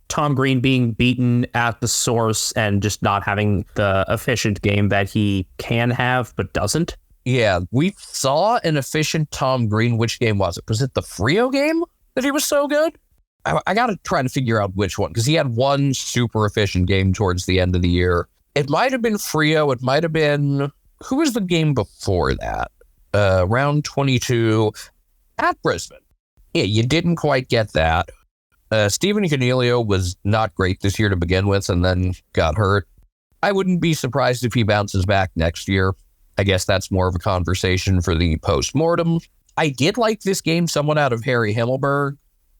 Speaker 4: Tom Green being beaten at the source and just not having the efficient game that he can have but doesn't.
Speaker 5: Yeah, we saw an efficient Tom Green. Which game was it? Was it the Frio game that he was so good? I got to try to figure out which one, because he had one super efficient game towards the end of the year. It might have been Frio. It might have been... Who was the game before that? Round 22 at Brisbane. Yeah, you didn't quite get that. Stephen Cornelio was not great this year to begin with and then got hurt. I wouldn't be surprised if he bounces back next year. I guess that's more of a conversation for the post-mortem. I did like this game somewhat out of Harry Himmelberg.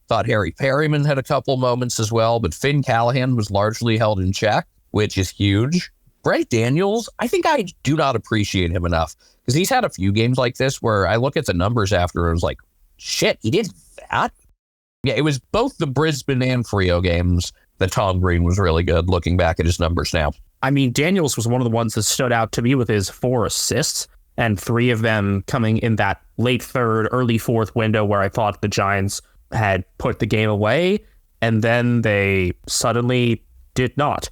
Speaker 5: Thought Harry Perryman had a couple moments as well, but Finn Callahan was largely held in check, which is huge. Brent Daniels, I think I do not appreciate him enough because he's had a few games like this where I look at the numbers after and I was like, shit, he did that? Yeah, it was both the Brisbane and Frio games that Tom Green was really good looking back at his numbers now.
Speaker 4: I mean, Daniels was one of the ones that stood out to me with his 4 assists and 3 of them coming in that late third, early fourth window where I thought the Giants had put the game away and then they suddenly did not.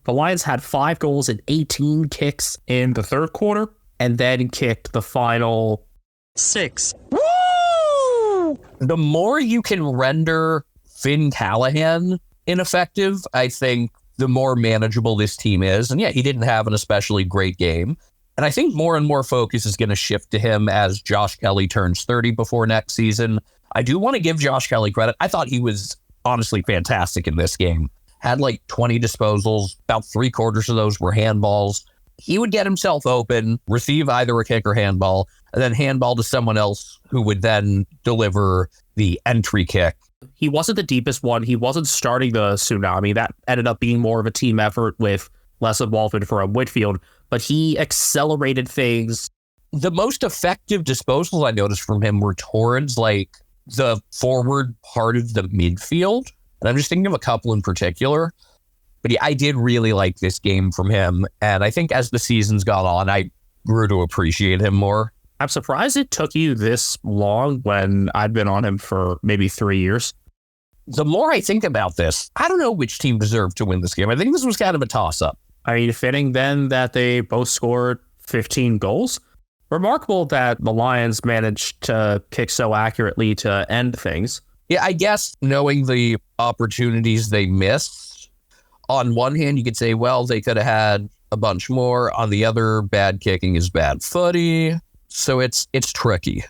Speaker 4: The Lions had 5 goals and 18 kicks in the third quarter and then kicked the final 6.
Speaker 5: Woo! The more you can render Finn Callahan ineffective, I think the more manageable this team is. And yeah, he didn't have an especially great game. And I think more and more focus is going to shift to him as Josh Kelly turns 30 before next season. I do want to give Josh Kelly credit. I thought he was honestly fantastic in this game. Had like 20 disposals, about 3/4 of those were handballs. He would get himself open, receive either a kick or handball, and then handball to someone else who would then deliver the entry kick.
Speaker 4: He wasn't the deepest one. He wasn't starting the tsunami. That ended up being more of a team effort with less involvement from Whitfield, but he accelerated things.
Speaker 5: The most effective disposals I noticed from him were towards like the forward part of the midfield. And I'm just thinking of a couple in particular. But yeah, I did really like this game from him. And I think as the season's gone on, I grew to appreciate him more.
Speaker 4: I'm surprised it took you this long when I'd been on him for maybe 3 years.
Speaker 5: The more I think about this, I don't know which team deserved to win this game. I think this was kind of a toss-up.
Speaker 4: I mean, fitting then that they both scored 15 goals. Remarkable that the Lions managed to kick so accurately to end things.
Speaker 5: Yeah, I guess knowing the opportunities they missed, on one hand, you could say, well, they could have had a bunch more. On the other, bad kicking is bad footy. So it's tricky.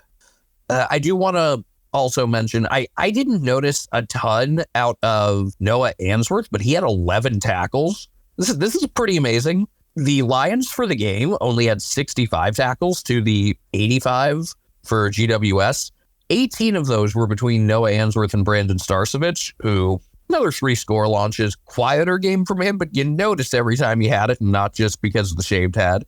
Speaker 5: I do want to also mention, I didn't notice a ton out of Noah Answorth, but he had 11 tackles. This is pretty amazing. The Lions for the game only had 65 tackles to the 85 for GWS. 18 of those were between Noah Answorth and Brandon Starcevich, who, another 3 score launches, quieter game from him, but you noticed every time he had it, and not just because of the shaved head.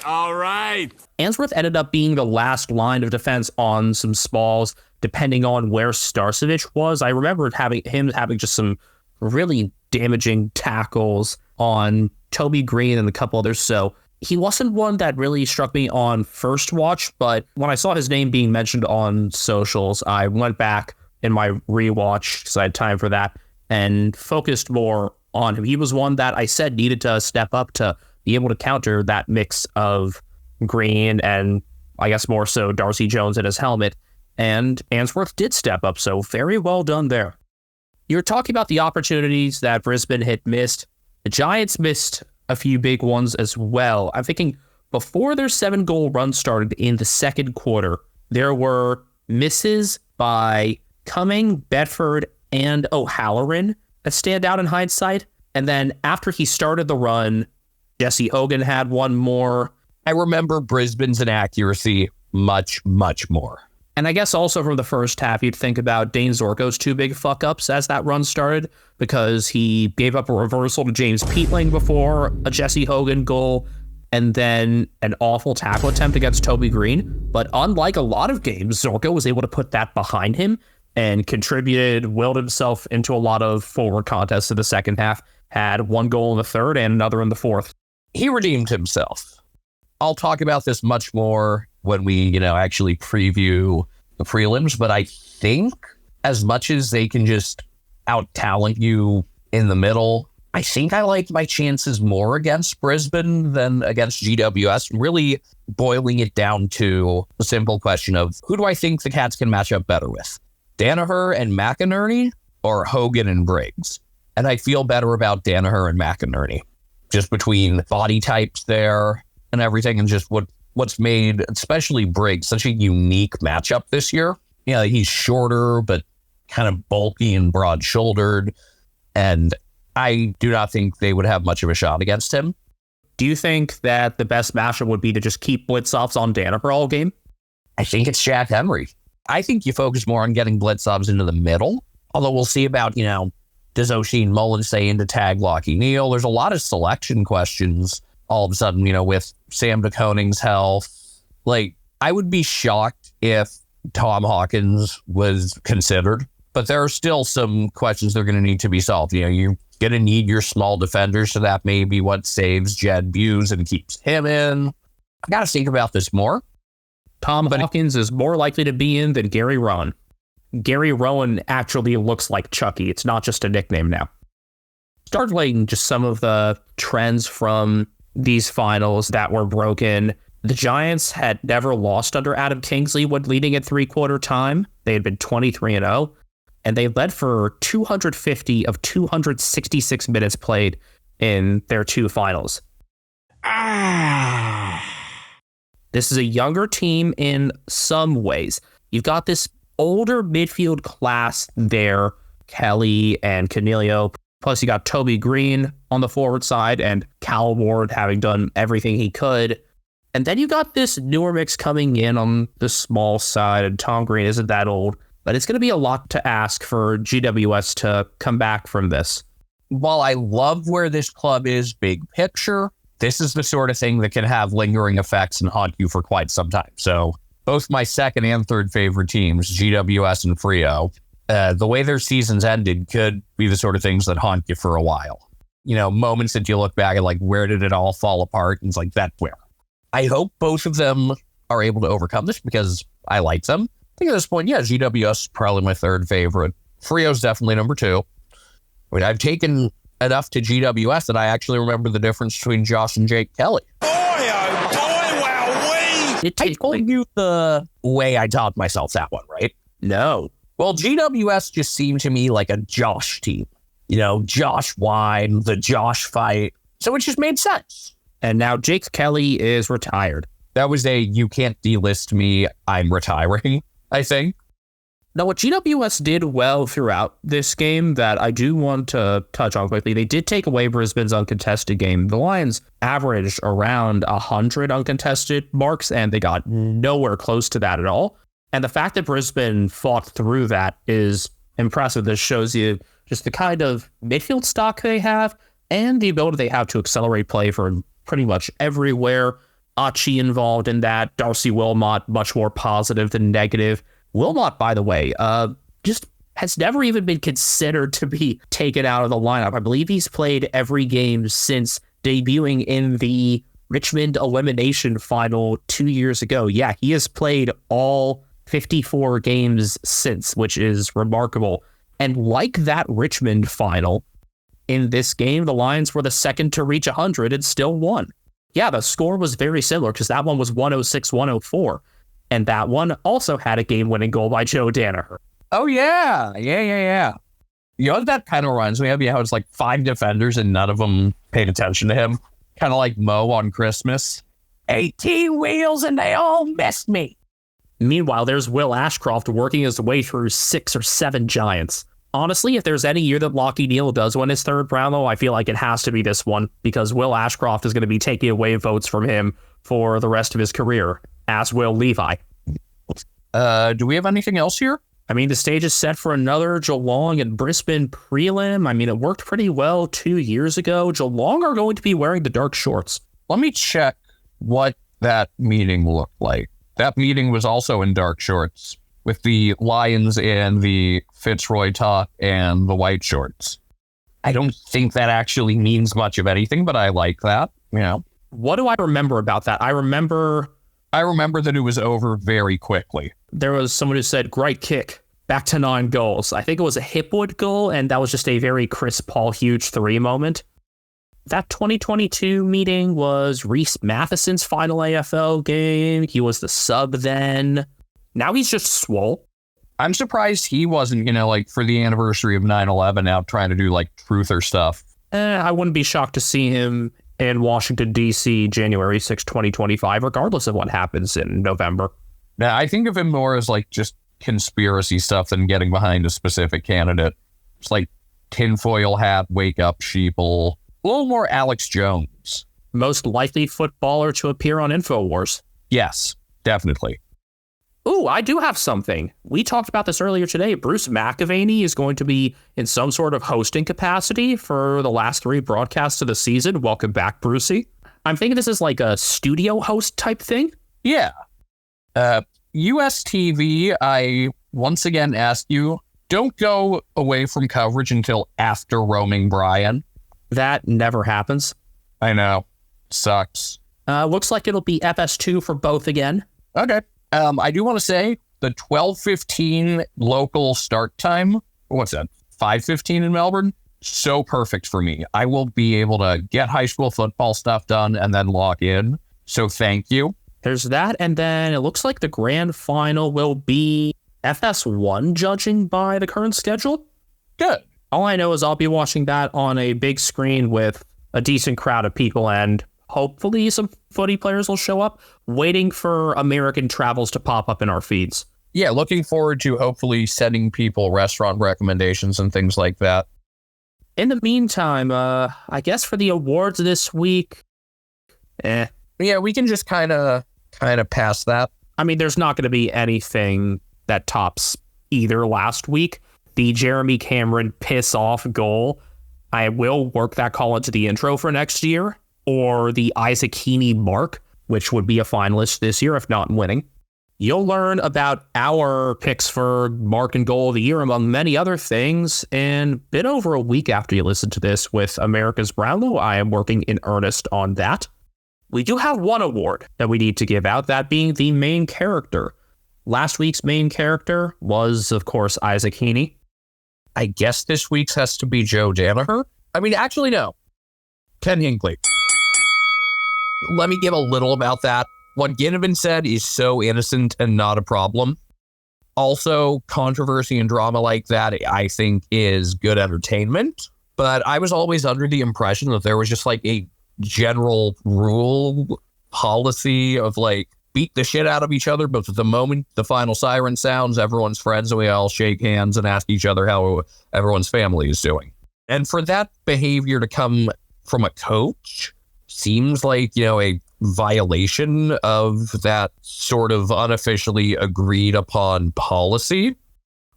Speaker 2: All right. right.
Speaker 4: Answorth ended up being the last line of defense on some spalls, depending on where Starcevic was. I remember him having just some really damaging tackles on Toby Green and a couple others. So he wasn't one that really struck me on first watch, but when I saw his name being mentioned on socials, I went back in my rewatch because I had time for that and focused more on him. He was one that I said needed to step up to be able to counter that mix of Green and I guess more so Darcy Jones in his helmet. And Answorth did step up, so very well done there. You're talking about the opportunities that Brisbane had missed. The Giants missed a few big ones as well. I'm thinking before their 7-goal run started in the second quarter, there were misses by Cumming, Bedford, and O'Halloran that stand out in hindsight. And then after he started the run, Jesse Hogan had one more.
Speaker 5: I remember Brisbane's inaccuracy much, much more.
Speaker 4: And I guess also from the first half, you'd think about Dane Zorko's 2 big fuck-ups as that run started, because he gave up a reversal to James Peatling before a Jesse Hogan goal, and then an awful tackle attempt against Toby Green. But unlike a lot of games, Zorko was able to put that behind him and contributed, willed himself into a lot of forward contests in the second half, had 1 goal in the third and another in the fourth.
Speaker 5: He redeemed himself. I'll talk about this much more when we, actually preview the prelims, but I think as much as they can just out-talent you in the middle, I think I like my chances more against Brisbane than against GWS, really boiling it down to the simple question of who do I think the Cats can match up better with? Daniher and McInerney or Hogan and Briggs? And I feel better about Daniher and McInerney, just between body types there and everything, and just what's made, especially Briggs, such a unique matchup this year. Yeah, he's shorter, but kind of bulky and broad-shouldered, and I do not think they would have much of a shot against him.
Speaker 4: Do you think that the best matchup would be to just keep blitz-offs on Daniher all game?
Speaker 5: I think it's Jack Henry. I think you focus more on getting blitz-offs into the middle, although we'll see about, does O'Sheen Mullins stay into tag Lockie Neal? There's a lot of selection questions all of a sudden, with Sam DeConing's health. Like, I would be shocked if Tom Hawkins was considered, but there are still some questions that are going to need to be solved. You're going to need your small defenders, so that may be what saves Jed Buse and keeps him in. I got to think about this more.
Speaker 4: Tom Hawkins is more likely to be in than Gary Rowan. Gary Rowan actually looks like Chucky. It's not just a nickname now. Startling just some of the trends from these finals that were broken. The Giants had never lost under Adam Kingsley when leading at three-quarter time. They had been 23-0, and they led for 250 of 266 minutes played in their 2 finals. This is a younger team in some ways. You've got this older midfield class there, Kelly and Canelio. Plus, you got Toby Green on the forward side and Cal Ward having done everything he could. And then you got this newer mix coming in on the small side, and Tom Green isn't that old. But it's going to be a lot to ask for GWS to come back from this.
Speaker 5: While I love where this club is big picture, this is the sort of thing that can have lingering effects and haunt you for quite some time. So both my second and third favorite teams, GWS and Freo, the way their seasons ended could be the sort of things that haunt you for a while. Moments that you look back at, like, where did it all fall apart? And it's like, that's where. I hope both of them are able to overcome this because I like them. I think at this point, yeah, GWS is probably my third favorite. Freo's definitely number 2. I mean, I've taken enough to GWS that I actually remember the difference between Josh and Jake Kelly.
Speaker 2: Boy, oh boy, wow,
Speaker 5: I told you the way I taught myself that one, right?
Speaker 4: No.
Speaker 5: Well, GWS just seemed to me like a Josh team. Josh Wine, the Josh fight. So it just made sense.
Speaker 4: And now Jake Kelly is retired.
Speaker 5: That was you can't delist me, I'm retiring, I think.
Speaker 4: Now, what GWS did well throughout this game that I do want to touch on quickly, they did take away Brisbane's uncontested game. The Lions averaged around 100 uncontested marks, and they got nowhere close to that at all. And the fact that Brisbane fought through that is impressive. This shows you just the kind of midfield stock they have and the ability they have to accelerate play from pretty much everywhere. Achi involved in that. Darcy Wilmot, much more positive than negative. Wilmot, by the way, just has never even been considered to be taken out of the lineup. I believe he's played every game since debuting in the Richmond elimination final 2 years ago. Yeah, he has played all 54 games since, which is remarkable. And like that Richmond final, in this game, the Lions were the second to reach 100 and still won. Yeah, the score was very similar because that one was 106-104. And that one also had a game-winning goal by Joe Daniher.
Speaker 5: Oh, yeah. Yeah. You know, that kind of reminds me of how it's like 5 defenders and none of them paid attention to him. Kind of like Mo on Christmas. 18 wheels and they all missed me.
Speaker 4: Meanwhile, there's Will Ashcroft working his way through 6 or 7 Giants. Honestly, if there's any year that Lachie Neal does win his third Brownlow, I feel like it has to be this one, because Will Ashcroft is going to be taking away votes from him for the rest of his career, as will Levi.
Speaker 5: Do we have anything else here?
Speaker 4: I mean, the stage is set for another Geelong and Brisbane prelim. I mean, it worked pretty well 2 years ago. Geelong are going to be wearing the dark shorts.
Speaker 5: Let me check what that meeting looked like. That meeting was also in dark shorts, with the Lions and the Fitzroy top and the white shorts. I don't think that actually means much of anything, but I like that. You know,
Speaker 4: what do I remember about that? I remember
Speaker 5: that it was over very quickly.
Speaker 4: There was someone who said, great kick, back to 9 goals. I think it was a Hipwood goal, and that was just a very Chris Paul huge 3 moment. That 2022 meeting was Reese Matheson's final AFL game. He was the sub then. Now he's just swole.
Speaker 5: I'm surprised he wasn't, like for the anniversary of 9/11 out trying to do like truther stuff.
Speaker 4: I wouldn't be shocked to see him in Washington, D.C. January 6, 2025, regardless of what happens in November.
Speaker 5: Now, I think of him more as like just conspiracy stuff than getting behind a specific candidate. It's like tinfoil hat, wake up sheeple, a little more Alex Jones.
Speaker 4: Most likely footballer to appear on InfoWars.
Speaker 5: Yes, definitely.
Speaker 4: Ooh, I do have something. We talked about this earlier today. Bruce McAvaney is going to be in some sort of hosting capacity for the last 3 broadcasts of the season. Welcome back, Brucey. I'm thinking this is like a studio host type thing.
Speaker 5: Yeah. US TV, I once again ask you, don't go away from coverage until after roaming Brian.
Speaker 4: That never happens.
Speaker 5: I know. Sucks.
Speaker 4: Looks like it'll be FS2 for both again.
Speaker 5: Okay. I do want to say the 12:15 local start time, what's that, 5:15 in Melbourne? So perfect for me. I will be able to get high school football stuff done and then log in. So thank you.
Speaker 4: There's that, and then it looks like the grand final will be FS1 judging by the current schedule.
Speaker 5: Good.
Speaker 4: All I know is I'll be watching that on a big screen with a decent crowd of people, and hopefully some footy players will show up, waiting for American travels to pop up in our feeds.
Speaker 5: Yeah, looking forward to hopefully sending people restaurant recommendations and things like that.
Speaker 4: In the meantime, I guess for the awards this week,
Speaker 5: Yeah, we can just kind of pass that.
Speaker 4: I mean, there's not going to be anything that tops either last week. The Jeremy Cameron piss-off goal, I will work that call into the intro for next year, or the Isaac Heaney mark, which would be a finalist this year, if not winning. You'll learn about our picks for mark and goal of the year, among many other things, in a bit over a week after you listen to this with America's Brownlow. I am working in earnest on that. We do have one award that we need to give out, that being the main character. Last week's main character was, of course, Isaac Heaney.
Speaker 5: I guess this week's has to be Joe Daniher. I mean, actually, no. Ken Hinckley. Let me give a little about that. What Ginnivan said is so innocent and not a problem. Also, controversy and drama like that, I think, is good entertainment. But I was always under the impression that there was just like a general rule policy of like beat the shit out of each other, but at the moment the final siren sounds, everyone's friends and we all shake hands and ask each other how everyone's family is doing. And for that behavior to come from a coach seems like, a violation of that sort of unofficially agreed upon policy.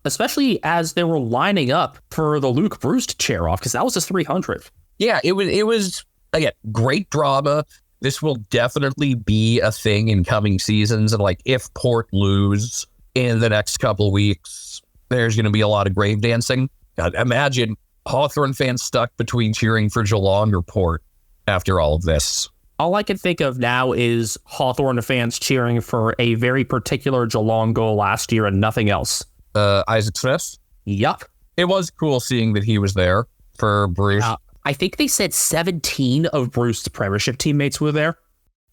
Speaker 4: Especially as they were lining up for the Luke Bruce to chair off, because that was his 300th.
Speaker 5: Yeah, it was again, great drama. this will definitely be a thing in coming seasons. And like, if Port lose in the next couple weeks, there's going to be a lot of grave dancing. God, imagine Hawthorn fans stuck between cheering for Geelong or Port after all of this.
Speaker 4: All I can think of now is Hawthorn fans cheering for a very particular Geelong goal last year and nothing else.
Speaker 5: Isaac Smith?
Speaker 4: Yup.
Speaker 5: It was cool seeing that he was there for Bruce.
Speaker 4: I think they said 17 of Bruce's premiership teammates were there.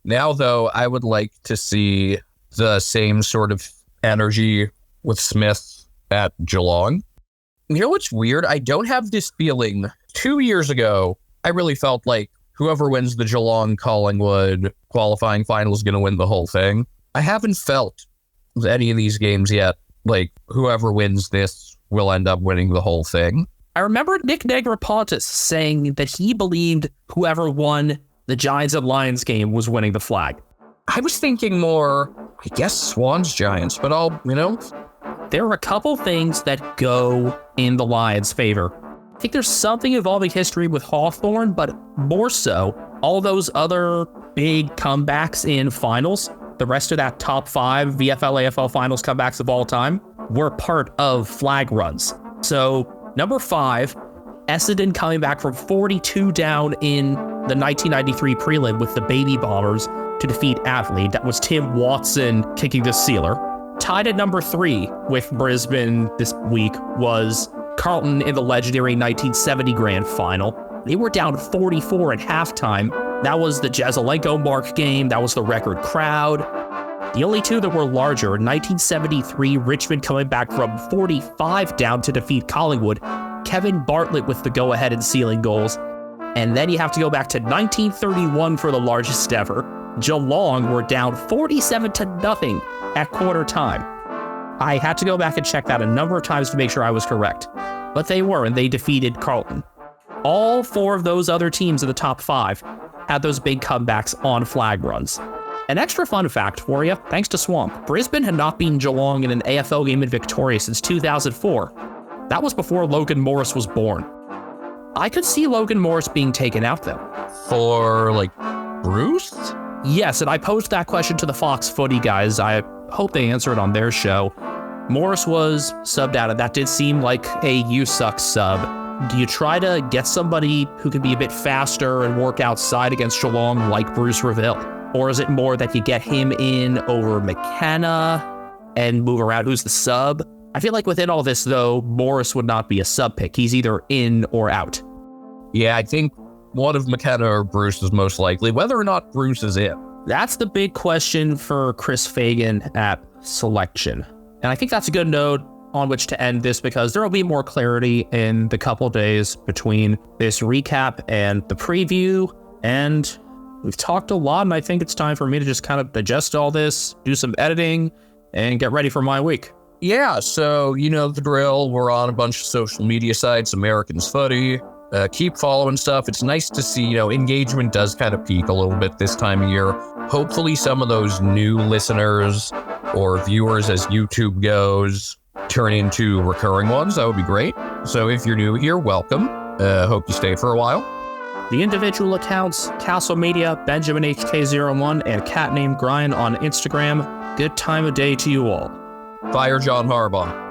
Speaker 5: Now, though, I would like to see the same sort of energy with Smith at Geelong. You know what's weird? I don't have this feeling. 2 years ago, I really felt like whoever wins the Geelong-Collingwood qualifying final is going to win the whole thing. I haven't felt any of these games yet like whoever wins this will end up winning the whole thing.
Speaker 4: I remember Nick Negropontis saying that he believed whoever won the Giants and Lions game was winning the flag.
Speaker 5: I was thinking more, I guess, Swans Giants, but
Speaker 4: there are a couple things that go in the Lions' favor. I think there's something involving history with Hawthorn, but more so, all those other big comebacks in finals, the rest of that top 5 VFL, AFL finals comebacks of all time, were part of flag runs. So, number 5, Essendon coming back from 42 down in the 1993 prelim with the Baby Bombers to defeat Adelaide. That was Tim Watson kicking the sealer. Tied at number 3 with Brisbane this week was Carlton in the legendary 1970 grand final. They were down 44 at halftime. That was the Jezelenko mark game. That was the record crowd. The only two that were larger, 1973 Richmond coming back from 45 down to defeat Collingwood. Kevin Bartlett with the go-ahead and sealing goals. And then you have to go back to 1931 for the largest ever. Geelong were down 47-0 at quarter time. I had to go back and check that a number of times to make sure I was correct. But they were, and they defeated Carlton. All 4 of those other teams in the top 5 had those big comebacks on flag runs. An extra fun fact for you, thanks to Swamp, Brisbane had not beaten Geelong in an AFL game in Victoria since 2004. That was before Logan Morris was born. I could see Logan Morris being taken out, though.
Speaker 5: For, Bruce?
Speaker 4: Yes, and I posed that question to the Fox Footy guys. I hope they answer it on their show. Morris was subbed out, and that did seem like a you suck sub. Do you try to get somebody who can be a bit faster and work outside against Geelong like Bruce Reville? Or is it more that you get him in over McKenna and move around who's the sub? I feel like within all this, though, Morris would not be a sub pick. He's either in or out.
Speaker 5: Yeah, I think one of McKenna or Bruce is most likely, whether or not Bruce is in.
Speaker 4: That's the big question for Chris Fagan at selection. And I think that's a good note on which to end this, because there will be more clarity in the couple days between this recap and the preview. And we've talked a lot, and I think it's time for me to just kind of digest all this, do some editing, and get ready for my week.
Speaker 5: Yeah, so you know the drill. We're on a bunch of social media sites, Americans Footy. Keep following stuff. It's nice to see, engagement does kind of peak a little bit this time of year. Hopefully some of those new listeners or viewers as YouTube goes turn into recurring ones. That would be great. So if you're new here, welcome. Hope you stay for a while.
Speaker 4: The individual accounts, Castle Media, Benjamin HK01, and Cat Named Grind on Instagram. Good time of day to you all.
Speaker 5: Fire John Harbaugh.